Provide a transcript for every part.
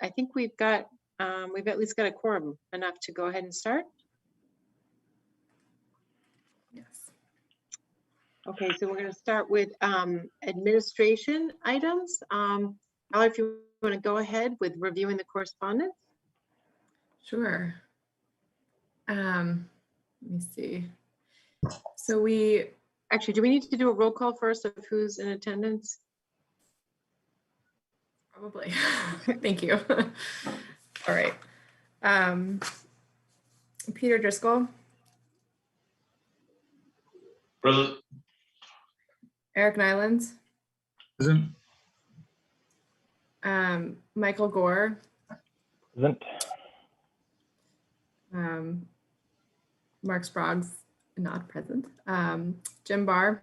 I think we've at least got a quorum enough to go ahead and start. Yes. Okay, so we're going to start with administration items. Ella, if you want to go ahead with reviewing the correspondence. Sure. Let me see. So we actually, do we need to do a roll call first of who's in attendance? Probably. Thank you. All right. Peter Driscoll. Present. Eric Nylands. Present. Michael Gore. Present. Mark Sproggs, not present. Jim Barr.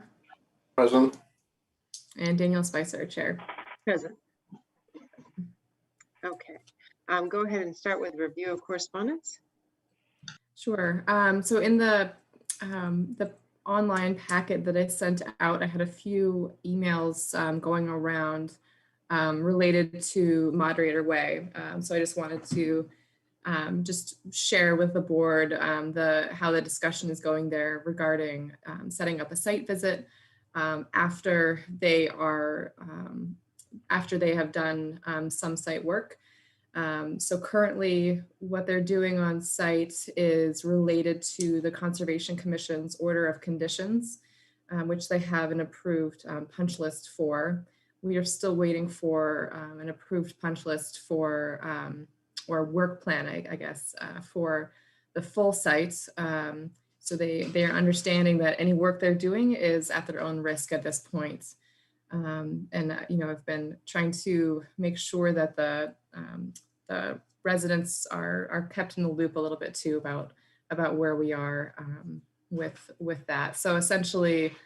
Present. And Daniel Spicer, chair. Present. Okay. Go ahead and start with review of correspondence. Sure. So in the online packet that I sent out, I had a few emails going around related to Moderator Way. So I just wanted to just share with the board how the discussion is going there regarding setting up a site visit after they have done some site work. So currently what they're doing on site is related to the Conservation Commission's order of conditions, which they have an approved punch list for. We are still waiting for an approved punch list for, or work plan, I guess, for the full site. So they are understanding that any work they're doing is at their own risk at this point. And I've been trying to make sure that the residents are kept in the loop a little bit too about where we are with that. So essentially,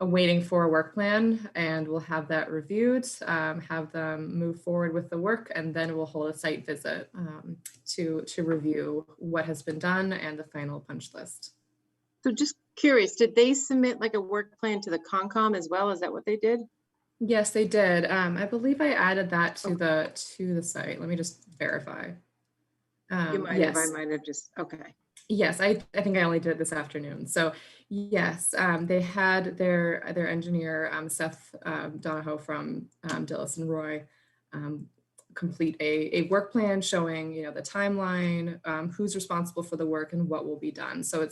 waiting for a work plan, and we'll have that reviewed, have them move forward with the work, and then we'll hold a site visit to review what has been done and the final punch list. So just curious, did they submit like a work plan to the Concom as well? Is that what they did? Yes, they did. I believe I added that to the site. Let me just verify. You might yes. have, I might have just, okay. Yes, I think I only did it this afternoon. So yes, they had their engineer, Seth Donahoe from Dillis and Roy, complete a work plan showing, the timeline, who's responsible for the work and what will be done. So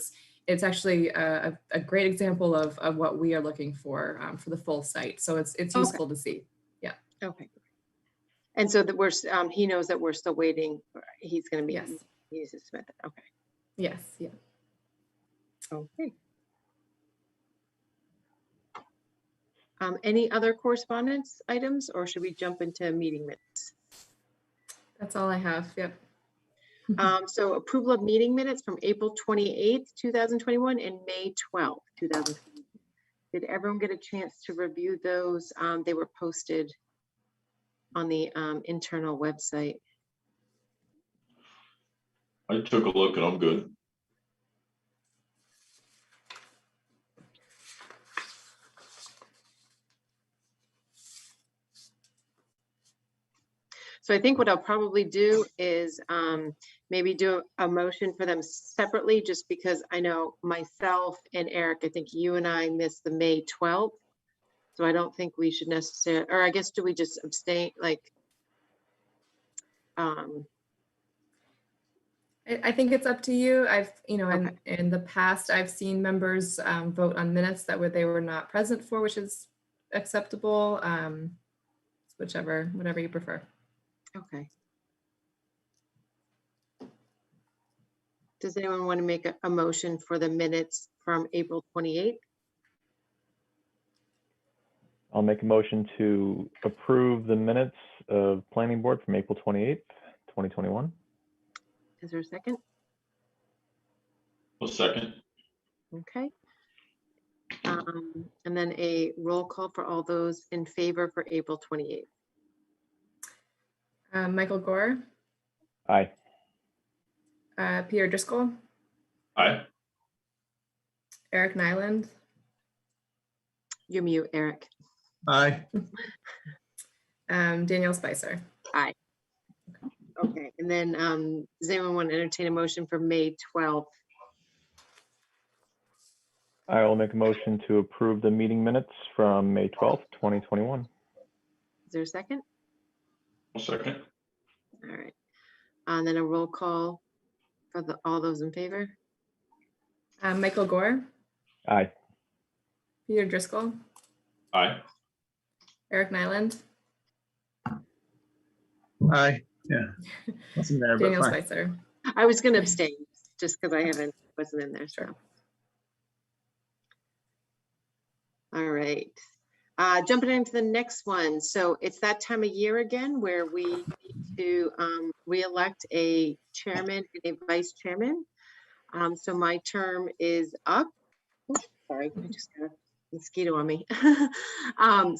it's actually a great example of what we are looking for the full site. So it's useful to see. Yeah. Okay. And so that he knows that we're still waiting. He's going to be, yes. He needs to submit that. Okay. Yes. Yeah. Okay. Any other correspondence items, or should we jump into meeting minutes? That's all I have. Yep. So approval of meeting minutes from April 28th, 2021 and May 12th, 2021. Did everyone get a chance to review those? They were posted on the internal website. I took a look and I'm good. So I think what I'll probably do is maybe do a motion for them separately, just because I know myself and Eric, I think you and I missed the May 12th. So I don't think we should necessarily, or I guess, do we just abstain? Like, I think it's up to you. I've, Okay. in the past, I've seen members vote on minutes that they were not present for, which is acceptable. Whatever you prefer. Okay. Does anyone want to make a motion for the minutes from April 28th? I'll make a motion to approve the minutes of Planning Board from April 28th, 2021. Is there a second? A second. Okay. And then a roll call for all those in favor for April 28th. Michael Gore, Aye. Peter Driscoll, Aye. Eric Nyland, You're mute, Eric. Aye. Daniel Spicer. Aye. And then does anyone want to entertain a motion for May 12th? I will make a motion to approve the meeting minutes from May 12th, 2021. Is there a second? I'll second. All right. And then a roll call for all those in favor? Michael Gore, Aye. Peter Driscoll, Aye. Eric Nyland, Aye, yeah. Wasn't there, but Daniel fine. Spicer. I was going to abstain just because I wasn't in there. So. All right. Jumping into the next one. So it's that time of year again where we need to re-elect a chairman and a vice chairman. So my term is up. Oh, sorry, I just got a mosquito on me. I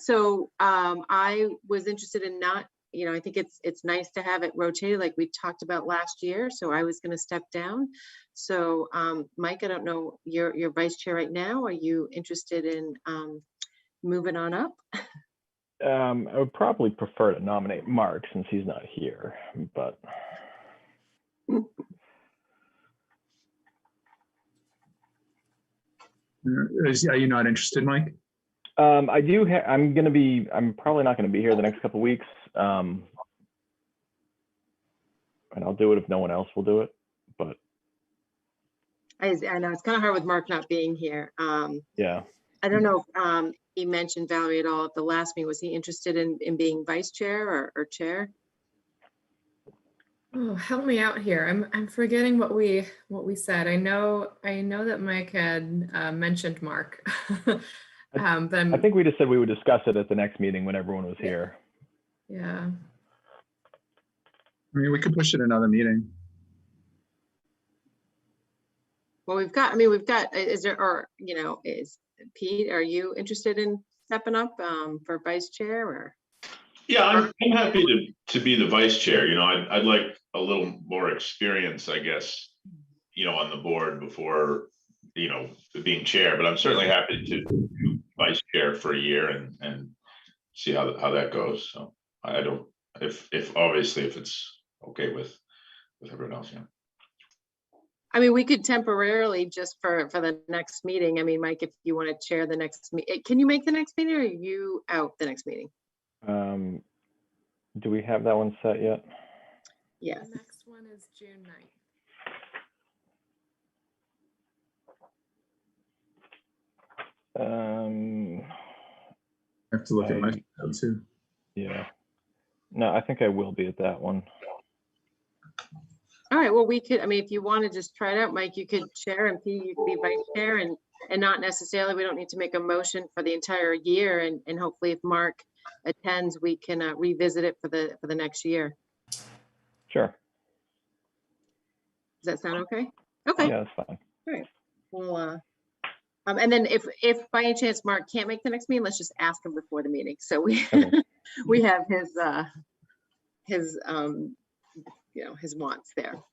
was interested in not, I think it's nice to have it rotated like we talked about last year. So I was going to step down. So Mike, I don't know, you're vice chair right now. Are you interested in moving on up? I would probably prefer to nominate Mark since he's not here, but. Are you not interested, Mike? I'm probably not going to be here the next couple of weeks. And I'll do it if no one else will do it, but. I know it's kind of hard with Mark not being here. Yeah. I don't know if he mentioned Valerie at all at the last meeting. Was he interested in being vice chair or chair? Oh, help me out here. I'm forgetting what we said. I know that Mike had mentioned Mark. But I think we just said we would discuss it at the next meeting when everyone was here. yeah. I mean, we could push it another meeting. Well, is Pete, are you interested in stepping up for vice chair or? Yeah, I'm happy to be the vice chair. I'd like a little more experience, I guess, on the board before, being chair, but I'm certainly happy to do vice chair for a year and see how that goes. So I don't, if obviously if it's okay with everyone else, yeah. I mean, we could temporarily just for the next meeting. I mean, Mike, if you want to chair the next meeting, can you make the next meeting or are you out the next meeting? Do we have that one set yet? Yes. The next one is June 9th. I have to look at my schedule too. Yeah. No, I think I will be at that one. All right, well, we could, I mean, if you want to just try it out, Mike, you could chair and Pete, you could be vice chair and not necessarily, we don't need to make a motion for the entire year. And hopefully if Mark attends, we can revisit it for the next year. Sure. Does that sound okay? Okay. Yeah, that's fine. All right. Well, and then if by any chance Mark can't make the next meeting, let's just ask him before the meeting. So we Okay. we have his wants there.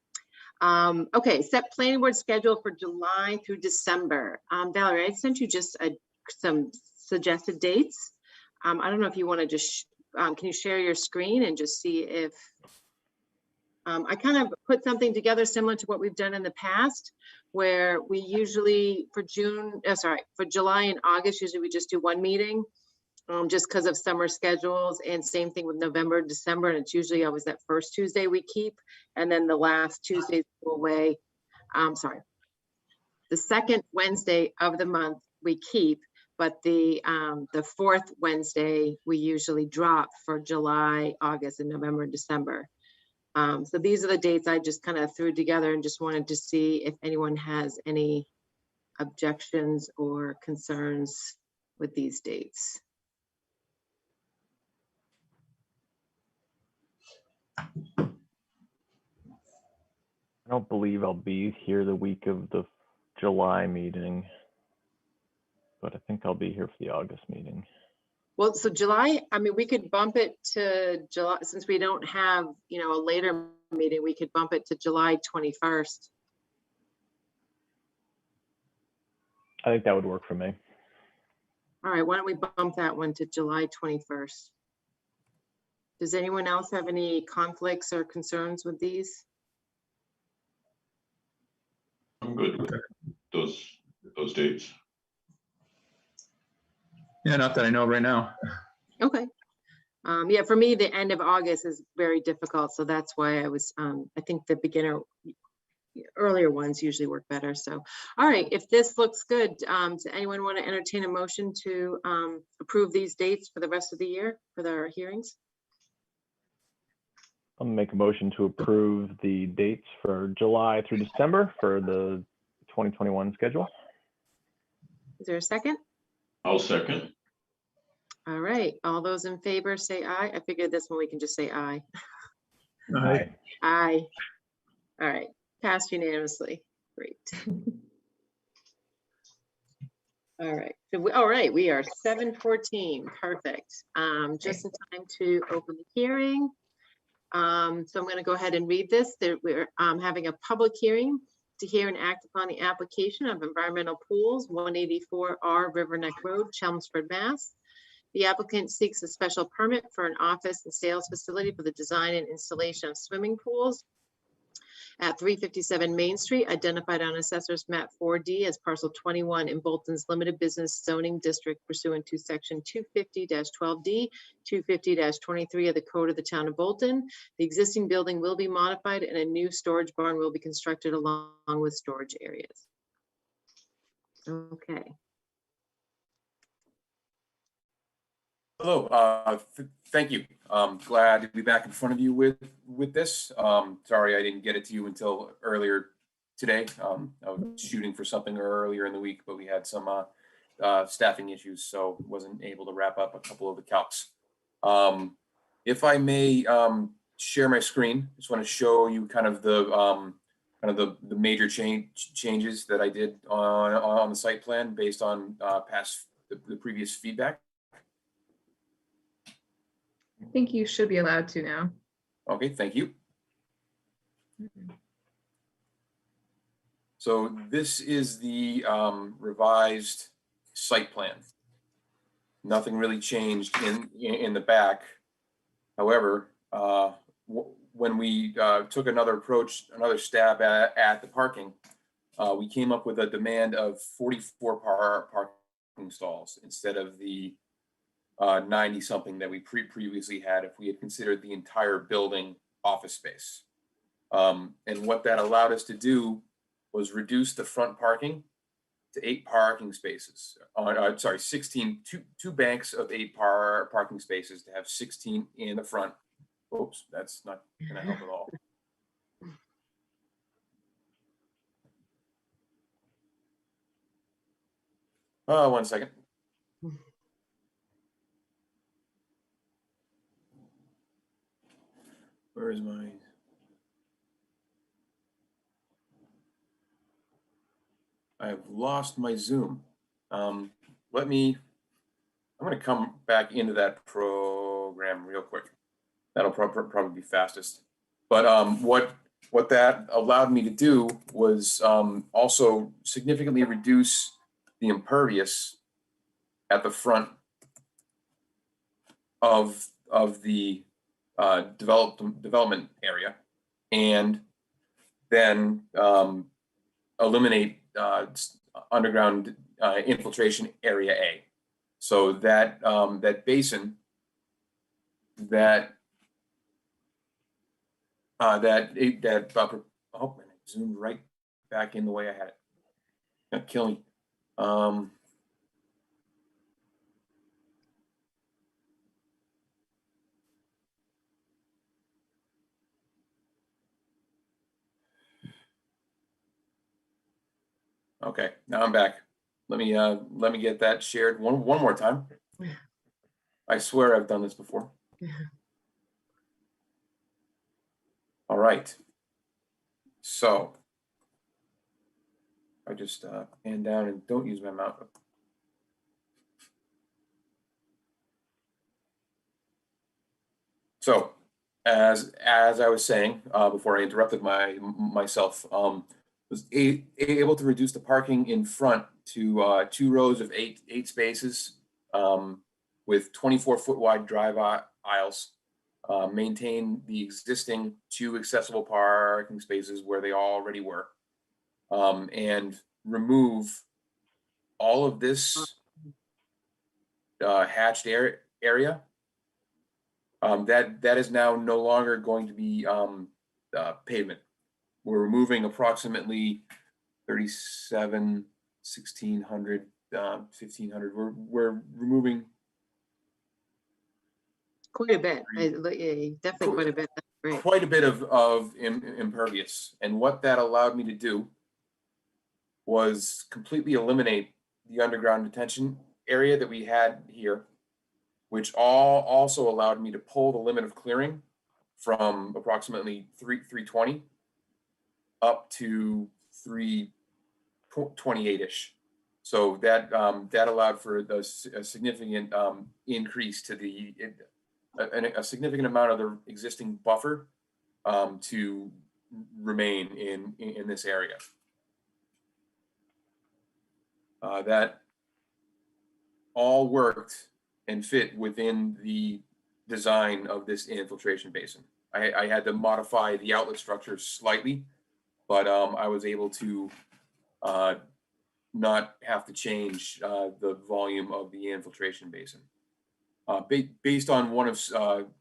Okay, set planning board schedule for July through December. Valerie, I sent you just some suggested dates. I don't know if you want to just can you share your screen and just see if I kind of put something together similar to what we've done in the past, where we usually for July and August, usually we just do one meeting, just because of summer schedules, and same thing with November, December, and it's usually always that first Tuesday we keep, and then the last Tuesdays go away. The second Wednesday of the month we keep, but the fourth Wednesday we usually drop for July, August, and November and December. So these are the dates I just kind of threw together and just wanted to see if anyone has any objections or concerns with these dates. I don't believe I'll be here the week of the July meeting, but I think I'll be here for the August meeting. Well, so July, I mean, we could bump it to July, since we don't have, a later meeting, we could bump it to July 21st. I think that would work for me. All right, why don't we bump that one to July 21st? Does anyone else have any conflicts or concerns with these? I'm good with those dates. Yeah, not that I know right now. Okay. Yeah, for me, the end of August is very difficult, so that's why I was, I think the earlier ones usually work better. So, all right, if this looks good, does anyone want to entertain a motion to approve these dates for the rest of the year for their hearings? I'll make a motion to approve the dates for July through December for the 2021 schedule. Is there a second? I'll second. All right, all those in favor say aye. I figured this one we can just say aye. Aye. Aye. All right, passed unanimously. Great. All right, all right, we are 7:14, perfect. Just in time to open the hearing. So I'm going to go ahead and read this. We're having a public hearing to hear and act upon the application of environmental pools, 184R River Neck Road, Chelmsford, Mass. The applicant seeks a special permit for an office and sales facility for the design and installation of swimming pools at 357 Main Street, identified on Assessor's Map 4D as parcel 21 in Bolton's Limited Business Zoning District pursuant to section 250-12D, 250-23 of the Code of the Town of Bolton. The existing building will be modified and a new storage barn will be constructed along with storage areas. Okay. Hello, thank you. Glad to be back in front of you with this. Sorry I didn't get it to you until earlier today. I was shooting for something earlier in the week, but we had some staffing issues, so wasn't able to wrap up a couple of the calcs. If I may share my screen, just want to show you kind of the major changes that I did on the site plan based on the previous feedback. I think you should be allowed to now. Okay, thank you. So this is the revised site plan. Nothing really changed in the back. However, when we took another stab at the parking, we came up with a demand of 44 parking stalls instead of the 90 something that we previously had if we had considered the entire building office space. And what that allowed us to do was reduce the front parking to 8 parking spaces. Sorry, 16, two banks of 8 parking spaces to have 16 in the front. Oops, that's not gonna help at all. One second. Where is my? I have lost my Zoom. I'm going to come back into that program real quick. That'll probably be fastest. But what that allowed me to do was also significantly reduce the impervious at the front of the development area, and then eliminate underground infiltration area A. So that that basin that oh man, I zoomed right back in the way I had it. Not killing. Okay, now I'm back. Let me get that shared one more time. I swear I've done this before. All right. So I just pan down and don't use my mouse. So as I was saying before I interrupted myself, was able to reduce the parking in front to 2 rows of eight spaces with 24-foot wide drive aisles, maintain the existing 2 accessible parking spaces where they already were, and remove all of this hatched area. That is now no longer going to be pavement. We're removing approximately 37, 1,600, 1,500. We're removing Quite a bit. Definitely quite a bit. That's great. quite a bit of impervious. And what that allowed me to do was completely eliminate the underground detention area that we had here, which also allowed me to pull the limit of clearing from approximately 320 up to 328-ish. So that that allowed for a significant increase to a significant amount of the existing buffer to remain in this area. That all worked and fit within the design of this infiltration basin. I had to modify the outlet structure slightly, but I was able to not have to change the volume of the infiltration basin. Based on one of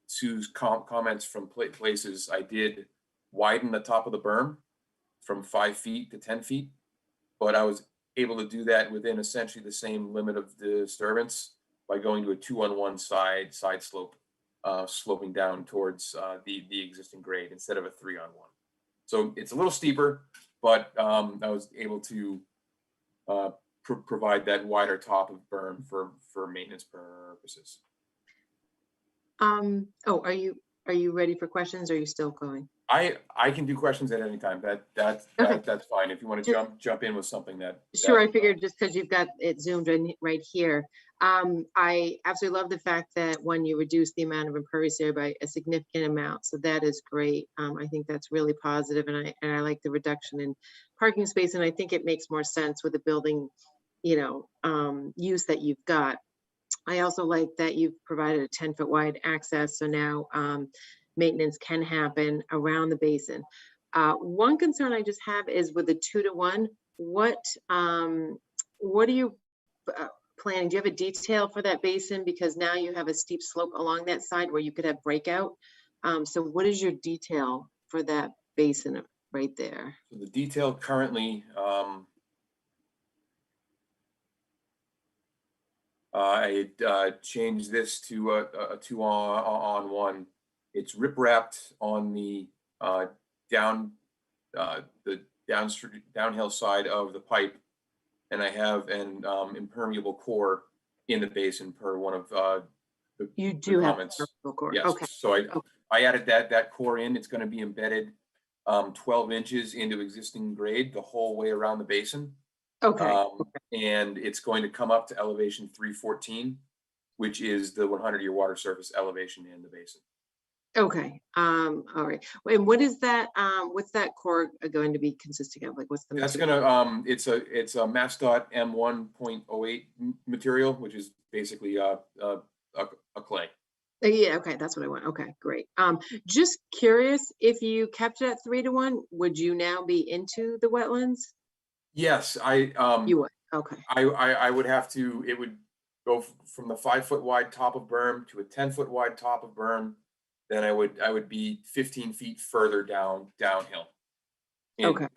Sue's comments from places, I did widen the top of the berm from 5 feet to 10 feet, but I was able to do that within essentially the same limit of disturbance by going to a 2-on-1 side slope, sloping down towards the existing grade instead of a 3-on-1. So it's a little steeper, but I was able to provide that wider top of berm for maintenance purposes. Oh, are you ready for questions? Or are you still going? I can do questions at any time. That's fine. If you want to jump in with something that. Sure, I figured just because you've got it zoomed in right here. I absolutely love the fact that when you reduce the amount of impervious area by a significant amount, so that is great. I think that's really positive, and I like the reduction in parking space, and I think it makes more sense with the building, use that you've got. I also like that you've provided a 10-foot wide access, so now maintenance can happen around the basin. One concern I just have is with the 2-to-1. What are you planning? Do you have a detail for that basin? Because now you have a steep slope along that side where you could have breakout. So what is your detail for that basin right there? So the detail currently, I changed this to a 2-on-1. It's rip wrapped on the downhill side of the pipe, and I have an impermeable core in the basin per one of the You do have comments. a core. Yes. Okay. So I added that core in. It's going to be embedded 12 inches into existing grade the whole way around the basin. Okay. And it's going to come up to elevation 314, which is the 100-year water surface elevation in the basin. Okay. All right. And what is that? What's that core going to be consisting of? Like, what's the? That's gonna it's a MassDOT M1.08 material, which is basically a clay. Yeah. Okay. That's what I want. Okay. Great. Just curious, if you kept it at 3-to-1, would you now be into the wetlands? Yes, You would. Okay. I would have to. It would go from the 5-foot wide top of berm to a 10-foot wide top of berm. Then I would be 15 feet further downhill. Okay.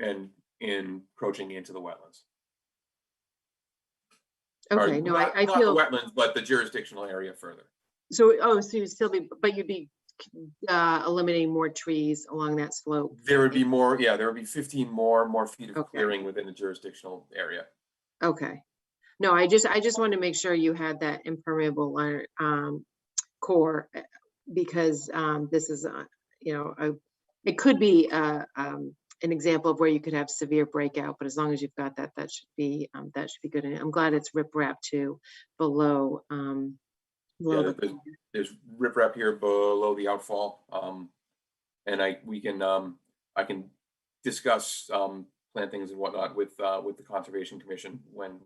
And encroaching into the wetlands. Okay. No, I feel not the wetlands, but the jurisdictional area further. so. Oh, so you'd still be, but you'd be eliminating more trees along that slope. There would be more. Yeah, there would be 15 more feet of Okay. clearing within the jurisdictional area. Okay. No, I just wanted to make sure you had that impermeable layer, core, because this is it could be an example of where you could have severe breakout, but as long as you've got that, that should be good. And I'm glad it's rip wrap too below. There's rip wrap here below the outfall, and I can discuss plantings and whatnot with the Conservation Commission when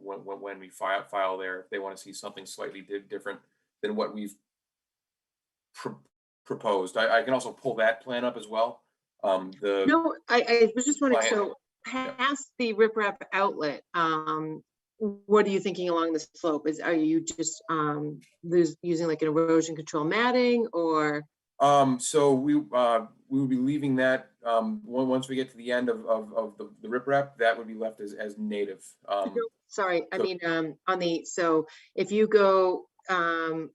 we file there, if they want to see something slightly different than what we've proposed. I can also pull that plan up as well. No, I was just wondering, Plan. so past the riprap outlet, what are you thinking along the slope? Are you just using like an erosion control matting, or? So we will be leaving that, once we get to the end of the riprap, that would be left as native. Sorry, I so- mean, so if you go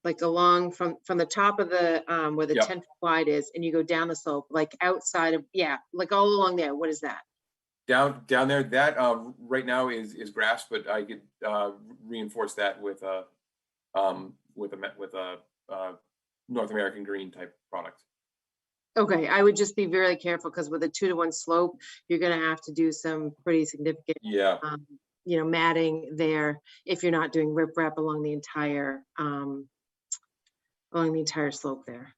like along from the top of the where the Yep. 10 foot wide is, and you go down the slope, like outside of, like all along there, what is that? Down there, that right now is grass, but I could reinforce that with a North American green type product. Okay, I would just be very careful, because with a 2-to-1 slope, you're gonna have to do some pretty significant, Yeah. Matting there if you're not doing riprap along the entire slope there.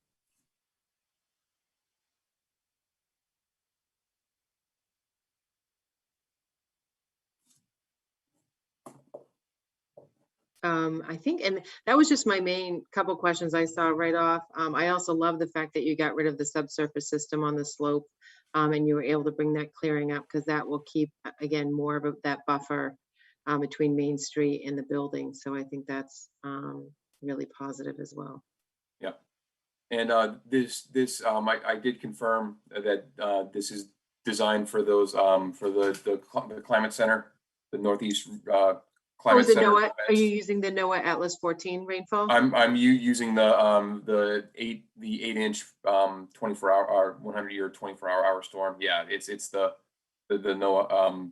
I think, and that was just my main couple questions I saw right off. I also love the fact that you got rid of the subsurface system on the slope, and you were able to bring that clearing up, because that will keep, again, more of that buffer between Main Street and the building. So I think that's really positive as well. Yeah. And I did confirm that this is designed for those for the climate center, the Northeast Climate the Center. NOAA, are you using the NOAA Atlas 14 rainfall? I'm using the 8-inch 24-hour 100-year 24-hour storm. Yeah, it's the NOAA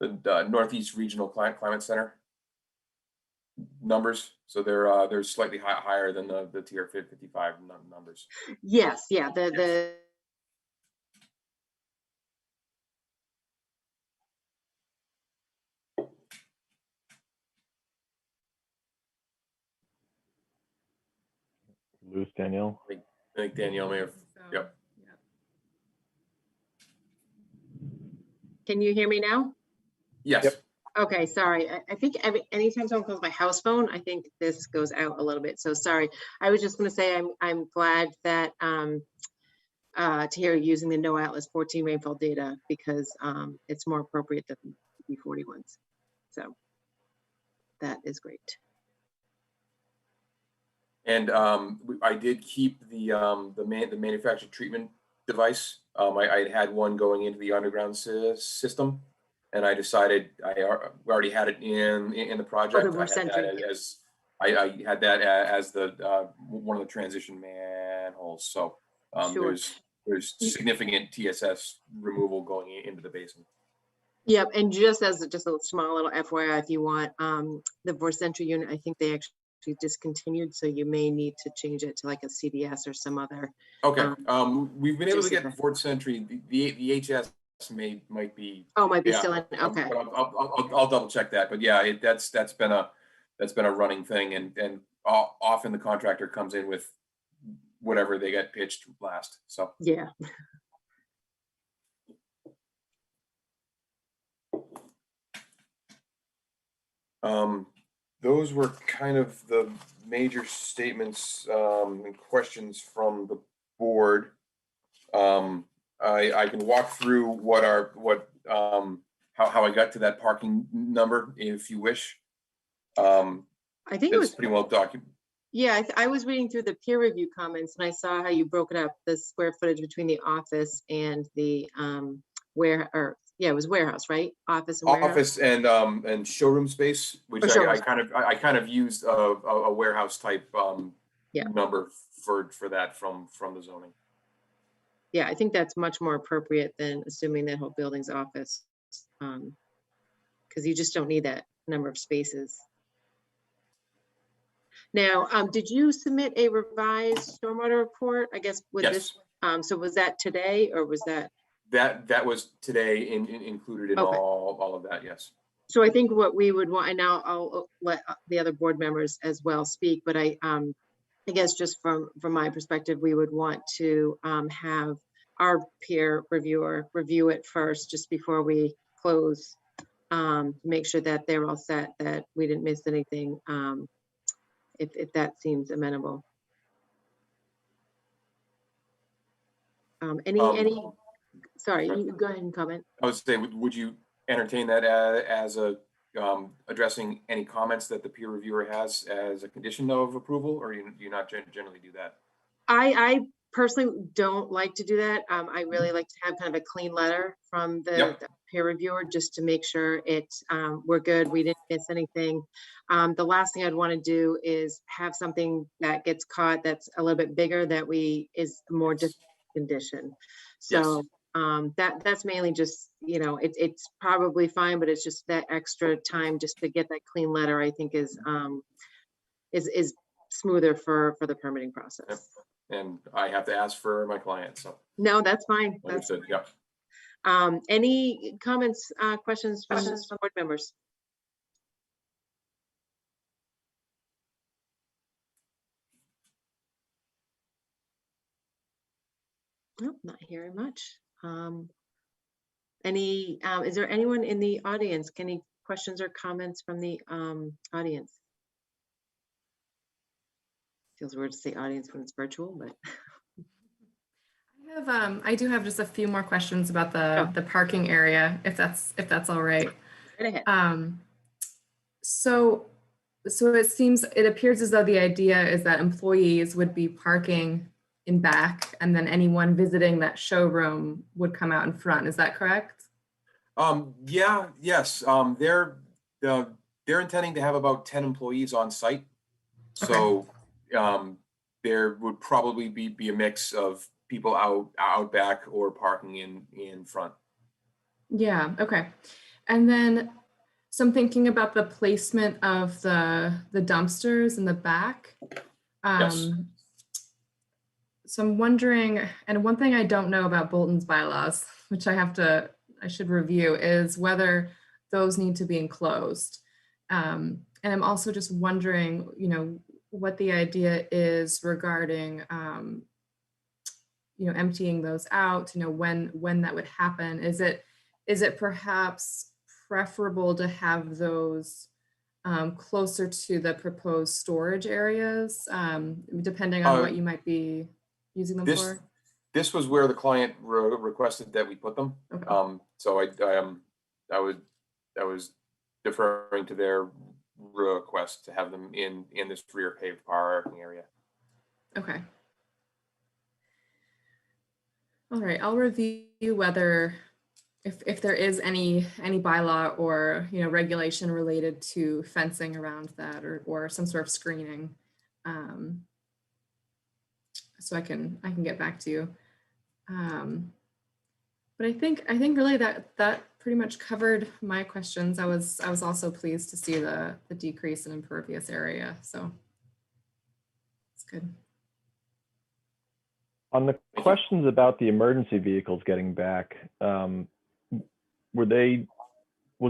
the Northeast Regional Climate Center numbers. So they're slightly higher than the tier 55 numbers. Yes, yeah, the Lose Danielle. I think Danielle may have. So, Yep. yeah. Can you hear me now? Yes. Yep. Okay, sorry. I think anytime someone calls my house phone, I think this goes out a little bit. So sorry. I was just going to say I'm glad that to hear you using the NOAA Atlas 14 rainfall data, because it's more appropriate than the B41s. So that is great. And I did keep the manufactured treatment device. I had one going into the underground system, and I decided we already had it in the project. Oh, the I had that as the one of the transition manholes. So Sure. there's significant TSS removal going into the basin. Yep, and just as a small little FYI, if you want, the Vorcentry unit, I think they actually discontinued, so you may need to change it to like a CDS or some other. Okay, we've been able to just- get Vorcentry. The HS might be. Might be Yeah, still in, okay. I'll double check that, but yeah, that's been a running thing, and often the contractor comes in with whatever they get pitched last. So Yeah. those were kind of the major statements and questions from the board. I can walk through how I got to that parking number if you wish. I think it It's was pretty well documented. Yeah, I was reading through the peer review comments, and I saw how you broke it up, the square footage between the office and the it was warehouse, right? Office and warehouse. Office and showroom space, which I kind of used a warehouse type Yeah. number for that from the zoning. Yeah, I think that's much more appropriate than assuming that whole building's office, because you just don't need that number of spaces. Now, did you submit a revised stormwater report, I guess, with this? So was that today, or was that? That was today included in Okay. all of that, yes. So I think what we would want, and now I'll let the other board members as well speak, but I guess just from my perspective, we would want to have our peer reviewer review it first, just before we close, to make sure that they're all set, that we didn't miss anything, if that seems amenable. Any, sorry, sorry. you go ahead and comment. I would say, would you entertain that as a, addressing any comments that the peer reviewer has as a condition of approval, or do you not generally do that? I personally don't like to do that. I really like to have kind of a clean letter from the peer reviewer just to make sure we're good. We didn't miss anything. The last thing I'd want to do is have something that gets caught that's a little bit bigger that is more difficult condition. So that's mainly just, it's probably fine, but it's just that extra time just to get that clean letter, I think is smoother for the permitting process. And I have to ask for my client, so. No, that's fine. That's Understood, yeah. any comments, questions from board members? Nope, not hearing much. Is there anyone in the audience? Any questions or comments from the audience? Feels weird to say audience when it's virtual, but. I do have just a few more questions about the parking area, if that's all right. Go ahead. So it appears as though the idea is that employees would be parking in back, and then anyone visiting that showroom would come out in front. Is that correct? Yes. They're intending to have about 10 employees on site. So there would probably be a mix of people out back or parking in front. Yeah, okay. And then, so I'm thinking about the placement of the dumpsters in the back. Yes. So I'm wondering, and one thing I don't know about Bolton's bylaws, which I should review, is whether those need to be enclosed. And I'm also just wondering, what the idea is regarding, emptying those out, when that would happen. Is it perhaps preferable to have those closer to the proposed storage areas, depending on what you might be using them for? This was where the client requested that we put them. Okay. So I was deferring to their request to have them in this rear paved parking area. Okay. All right, I'll review whether if there is any bylaw or regulation related to fencing around that or some sort of screening. So I can get back to you. But I think really that pretty much covered my questions. I was also pleased to see the decrease in impervious area. So it's good. On the questions about the emergency vehicles getting back, was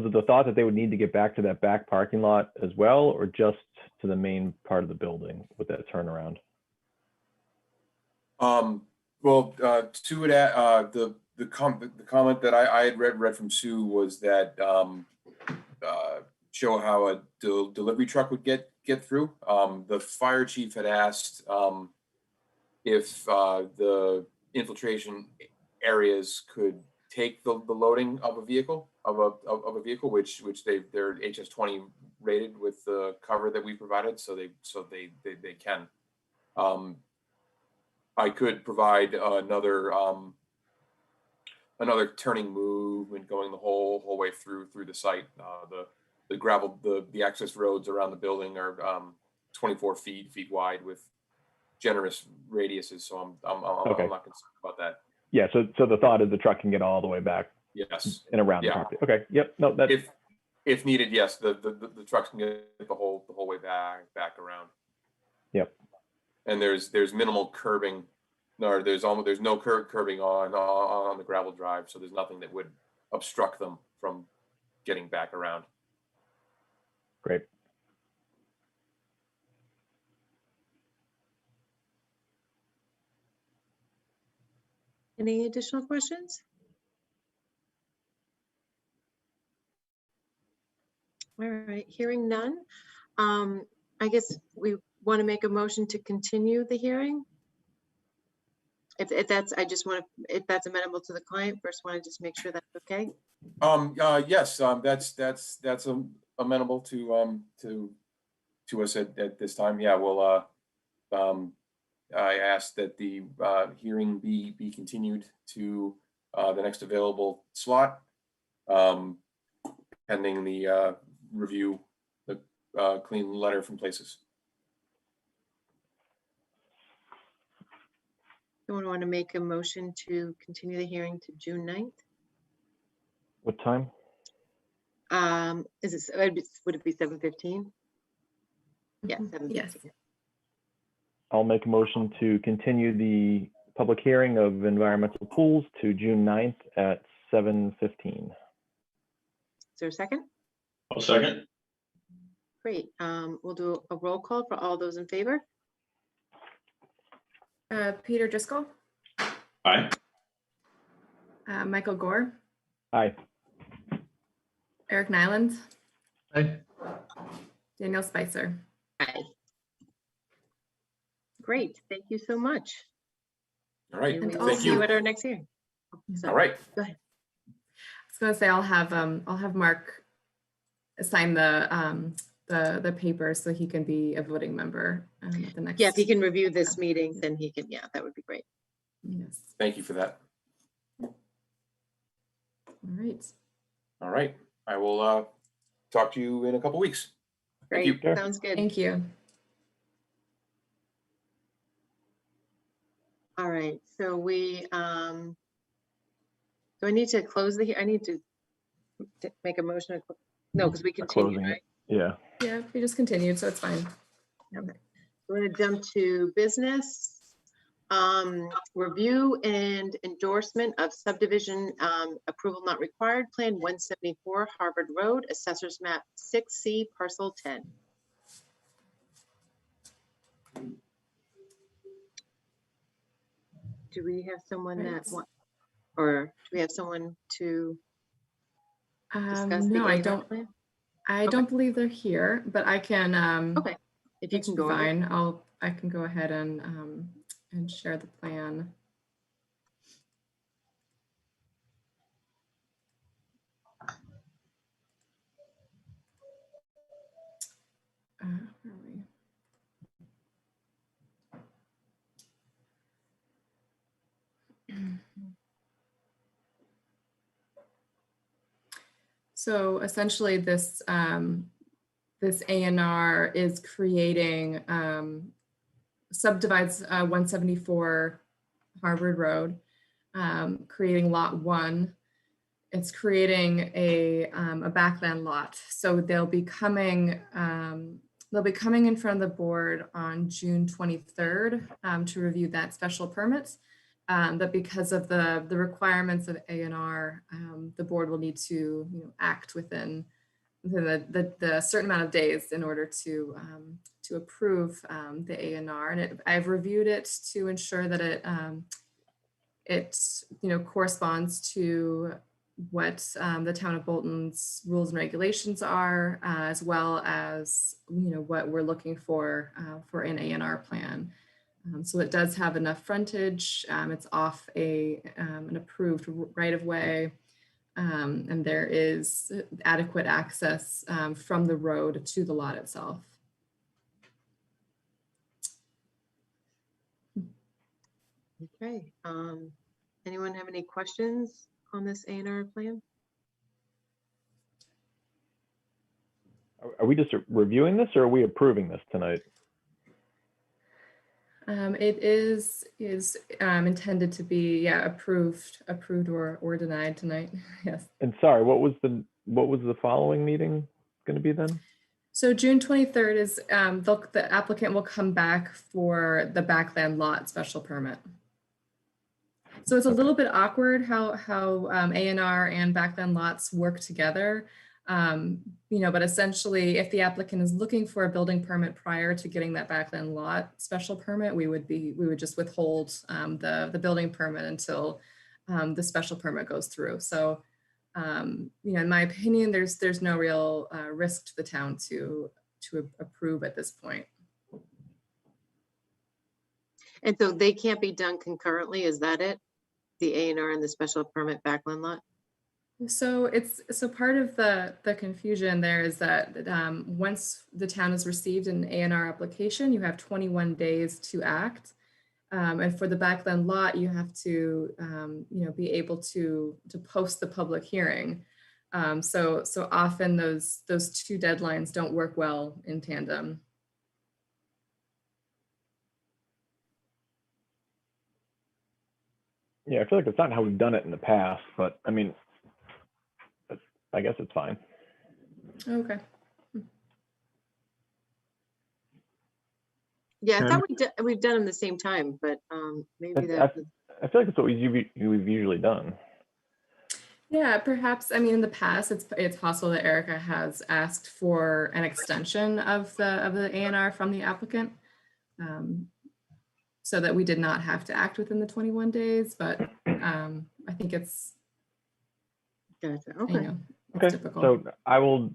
it the thought that they would need to get back to that back parking lot as well, or just to the main part of the building with that turnaround? Well, to it, the comment that I had read from Sue was that show how a delivery truck would get through. The fire chief had asked if the infiltration areas could take the loading of a vehicle which they're HS20 rated with the cover that we provided, so they can. I could provide another turning movement going the whole way through the site. The gravel, the access roads around the building are 24 feet wide with generous radiuses, so I'm not concerned about that. Yeah, so the thought is the truck can get all the way back. Yes. And around the property. Okay. Yep. No, that's if needed, yes, the trucks can get the whole way back around. Yep. And there's minimal curbing, or there's no curbing on the gravel drive, so there's nothing that would obstruct them from getting back around. Great. Any additional questions? All right, hearing none. I guess we want to make a motion to continue the hearing. If that's, I just want to, if that's amenable to the client, first want to just make sure that's okay. Yes, that's amenable to us at this time. Yeah, well, I asked that the hearing be continued to the next available slot, pending the review, the clean letter from Places. Someone want to make a motion to continue the hearing to June 9th? What time? Is it, would it be 7:15? Yeah, Mhm. 7:15. Yes. I'll make a motion to continue the public hearing of environmental pools to June 9th at 7:15. Is there a second? I'll second. Great. We'll do a roll call for all those in favor. Peter Driscoll, Aye. Michael Gore, Aye. Eric Nyland, Aye. Daniel Spicer. Aye. Great. Thank you so much. All right, And we And will thank see you you. at our next hearing. So, All right, I was gonna say I'll have Mark sign the paper so he can be a voting member at the next. yeah, if he can review this meeting, then he can, yeah, that would be great. Yes. thank you for that. All right. All right, I will talk to you in a couple weeks. Thank Great. you. Sure. Sounds good. Thank you. All right. So we, do I need to close I need to make a motion. No, because we continue, Closing right? it. Yeah. Yeah, we just continued, so it's fine. Okay. We're going to jump to business. Review and endorsement of subdivision approval not required, Plan 174 Harvard Road, Assessors Map 6C, Parcel 10. Do we have someone that Right. or do we have someone to discuss the No, I A&R don't. plan? I Okay. don't believe they're here, but I can. Okay, if you That's can go over. fine. I can go ahead and share the plan. Where are we? So essentially, this this A&R is creating subdivides 174 Harvard Road, creating Lot 1. It's creating a backland lot. So they'll be coming in front of the board on June 23rd to review that special permit. But because of the requirements of A&R, the board will need to act within the certain amount of days in order to approve the A&R. And I've reviewed it to ensure that it corresponds to what the town of Bolton's rules and regulations are, as well as what we're looking for an A&R plan. So it does have enough frontage. It's off an approved right of way, and there is adequate access from the road to the lot itself. Okay. Anyone have any questions on this A&R plan? Are we just reviewing this or are we approving this tonight? It is intended to be approved or denied tonight. Yes. And sorry, what was the following meeting going to be then? So June 23rd is the applicant will come back for the backland lot special permit. So it's a little bit awkward how A&R and backland lots work together. But essentially, if the applicant is looking for a building permit prior to getting that backland lot special permit, we would just withhold the building permit until the special permit goes through. So, in my opinion, there's no real risk to the town to approve at this point. And so they can't be done concurrently, is that it? The A&R and the special permit backland lot? So part of the confusion there is that once the town has received an A&R application, you have 21 days to act. And for the backland lot, you have to be able to post the public hearing. So often those two deadlines don't work well in tandem. Yeah, I feel like it's not how we've done it in the past, but I mean, I guess it's fine. Okay. Yeah, I Yeah. thought we've done them the same time, but maybe that. I feel like that's what we've usually done. Yeah, perhaps. I mean, in the past, it's possible that Erica has asked for an extension of the A&R from the applicant, so that we did not have to act within the 21 days. But I think it's Gotcha. you Okay. know, it's Okay, typical. so I will,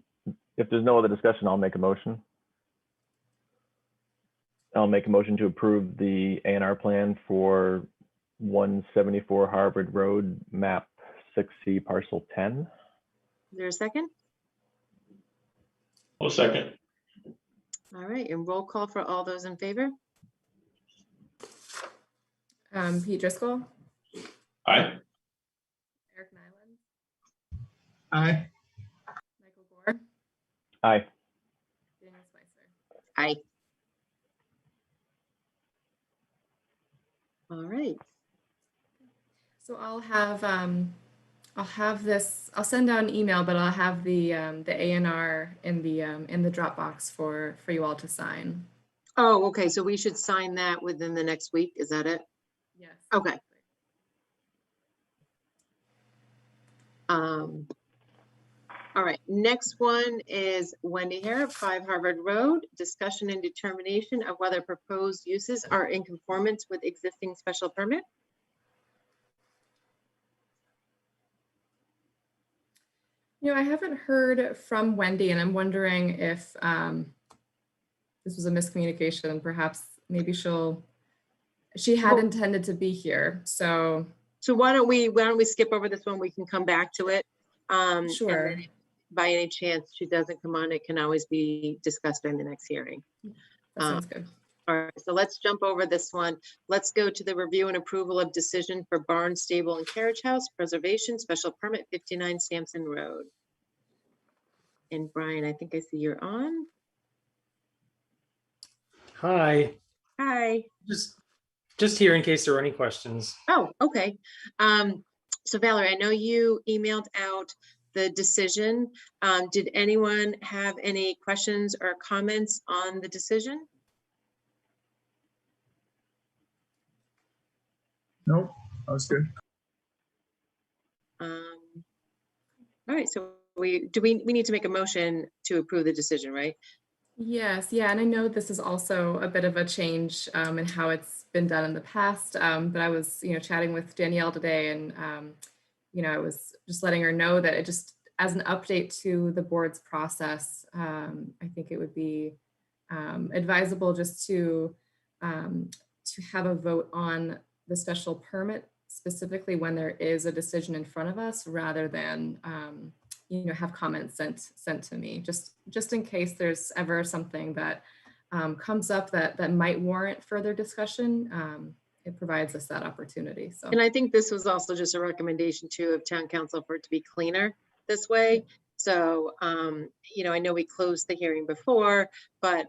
if there's no other discussion, I'll make a motion. I'll make a motion to approve the A&R plan for 174 Harvard Road, map 6C, parcel 10. Is there a second? Well, second. All right, and roll call for all those in favor? Pete Driscoll, Aye. Eric Nyland, Aye. Michael Gore, Aye. Daniel Spicer. Aye. All right. So I'll have this. I'll send out an email, but I'll have the A&R in the Dropbox for you all to sign. Oh, okay, so we should sign that within the next week, is that it? Yes. Okay. exactly. All right, next one is Wendy Harrop, 5 Harvard Road, discussion and determination of whether proposed uses are in conformance with existing special permit. I haven't heard from Wendy, and I'm wondering if this was a miscommunication. Perhaps maybe she had Well- intended to be here. So So why don't we skip over this one? We can come back to it. And Sure. then if by any chance she doesn't come on, it can always be discussed during the next hearing. that sounds good. All right, so let's jump over this one. Let's go to the review and approval of decision for barn, stable, and carriage house preservation, special permit 59 Sampson Road. And Brian, I think I see you're on. Hi, Hi. just here in case there are any questions. Oh, okay. So Valerie, I know you emailed out the decision. Did anyone have any questions or comments on the decision? Nope, that was good. All right, so we need to make a motion to approve the decision, right? Yes, yeah, and I know this is also a bit of a change in how it's been done in the past. But I was, chatting with Danielle today, and I was just letting her know that it just, as an update to the board's process, I think it would be advisable just to have a vote on the special permit specifically when there is a decision in front of us, rather than have comments sent to me, just in case there's ever something that comes up that might warrant further discussion. It provides us that opportunity. So, And I think this was also just a recommendation too of town council for it to be cleaner this way. So, I know we closed the hearing before, but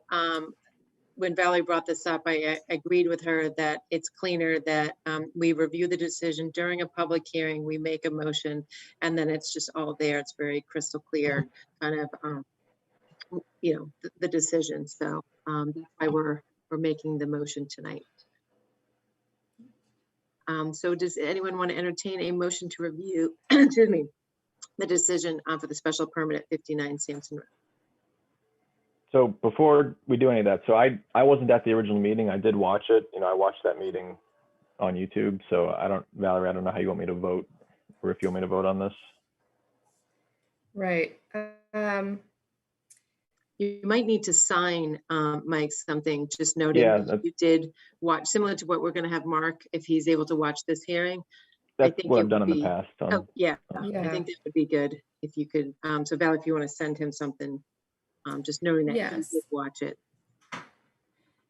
when Valerie brought this up, I agreed with her that it's cleaner that we review the decision during a public hearing, we make a motion, and then it's just all there. It's very crystal clear, kind of, the decision. So that's why we're making the motion tonight. So does anyone want to entertain a motion to review, excuse me, the decision for the special permit at 59 Sampson Road? So before we do any of that, so I wasn't at the original meeting. I did watch it. I watched that meeting on YouTube. So Valerie, I don't know how you want me to vote, or if you want me to vote on this. right. You might need to sign, Mike, something, just noting Yeah, that that's- you did watch, similar to what we're gonna have Mark, if he's able to watch this hearing. That's think what it I've done in would the be- past. Oh, yeah, I Yeah. think that would be good if you could, so Val, if you want to send him something, just knowing that he Yes. did watch it.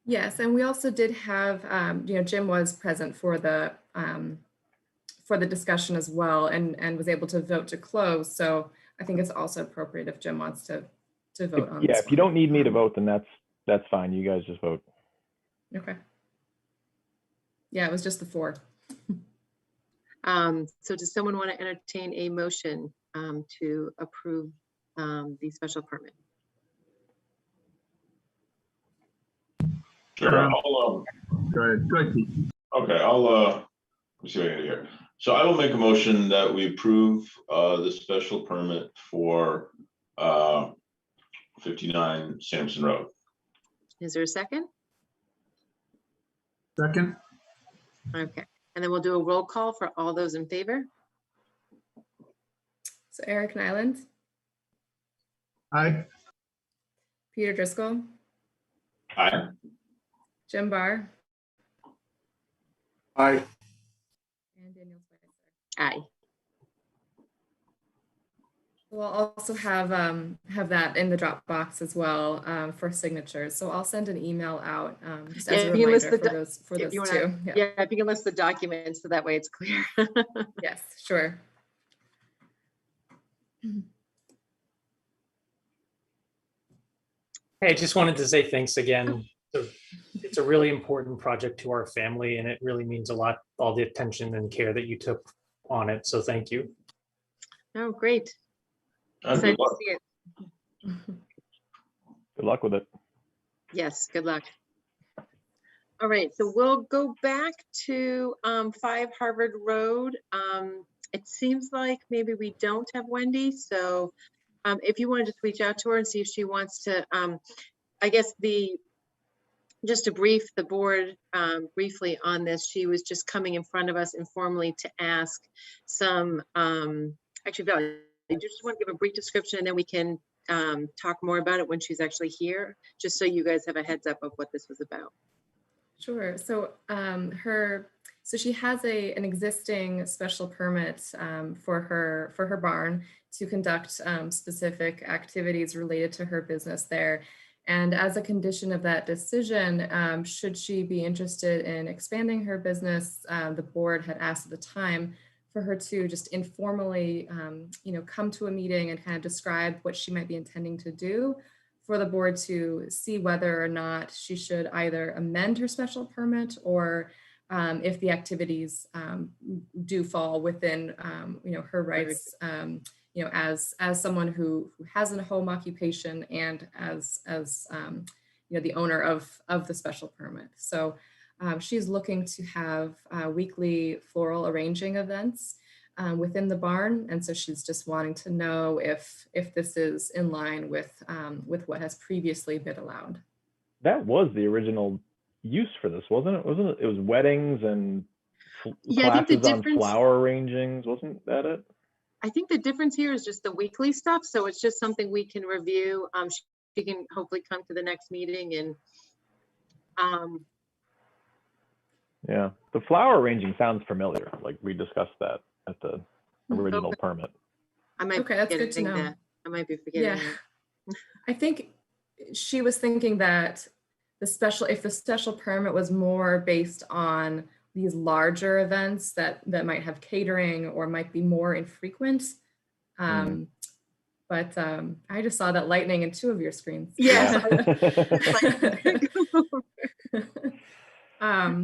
Yes, and we also did have, Jim was present for the discussion as well, and was able to vote to close. So I think it's also appropriate if Jim wants to vote on Yeah, this if you one. don't need me to vote, then that's fine. You guys just vote. Okay. Yeah, it was just the 4. So does someone want to entertain a motion to approve the special permit? Sure, Um, I'll, Go ahead, Pete. okay, let me see what I can do here. So I will make a motion that we approve the special permit for 59 Sampson Road. Is there a second? Second, Okay, and then we'll do a roll call for all those in favor. So Eric Nyland, aye. Peter Driscoll, Aye. Jim Barr, Aye. and Daniel Spicer. Aye. We'll also have that in the Dropbox as well for signatures. So I'll send an email out just as Yeah, a if you list reminder the for if those you two. wanna- Yeah. Yeah, if you can list the documents, so that way it's clear. Yes, sure. Hey, I just wanted to say thanks again. It's a really important project to our family, and it really means a lot, all the attention and care that you took on it. So thank you. Oh, great. Good Excited to luck. see it. Good luck with it. Yes, good luck. All right, so we'll go back to 5 Harvard Road. It seems like maybe we don't have Wendy, so if you want to just reach out to her and see if she wants to, I guess just to brief the board briefly on this, she was just coming in front of us informally to ask some, actually, Val, I just want to give a brief description and then we can talk more about it when she's actually here, just so you guys have a heads up of what this was about. Sure. So she has an existing special permit for her barn to conduct specific activities related to her business there. And as a condition of that decision, should she be interested in expanding her business, the board had asked at the time for her to just informally, come to a meeting and kind of describe what she might be intending to do, for the board to see whether or not she should either amend her special permit or if the activities do fall within, her rights, as someone who has a home occupation and as the owner of the special permit. So she's looking to have weekly floral arranging events within the barn, and so she's just wanting to know if this is in line with what has previously been allowed. That was the original use for this, wasn't it? Wasn't it? It was weddings and Yeah, I think the classes on difference- flower arrangings. Wasn't that it? I think the difference here is just the weekly stuff, so it's just something we can review. She can hopefully come to the next meeting and Yeah, the flower arranging sounds familiar. Like we discussed that at the original Okay. permit. I might Okay, that's be good to forgetting know. that. I might be forgetting Yeah, that. I think she was thinking that if the special permit was more based on these larger events that might have catering or might be more infrequent. But I just saw that lightning in 2 of your screens. Yeah.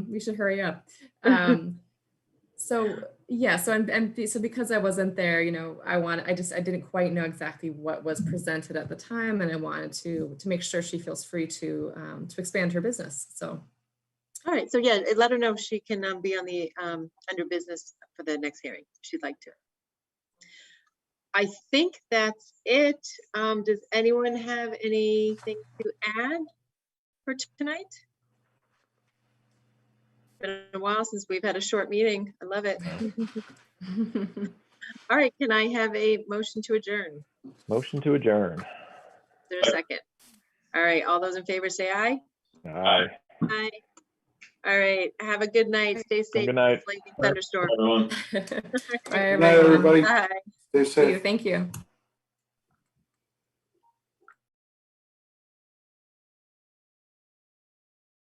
We should hurry up. So because I wasn't there, I didn't quite know exactly what was presented at the time, and I wanted to make sure she feels free to expand her business. So. All right, so yeah, let her know if she can be on the under business for the next hearing, if she'd like to. I think that's it. Does anyone have anything to add for tonight? Been a while since we've had a short meeting. I love it. All right, can I have a motion to adjourn? Motion to adjourn. Is there a second? All right, all those in favor say aye. Aye. Aye. All right, have a good night. Stay safe. Good night. Lightning thunderstorm. Everyone. Bye, Good night, everybody. Bye. Stay See you. safe. Thank you.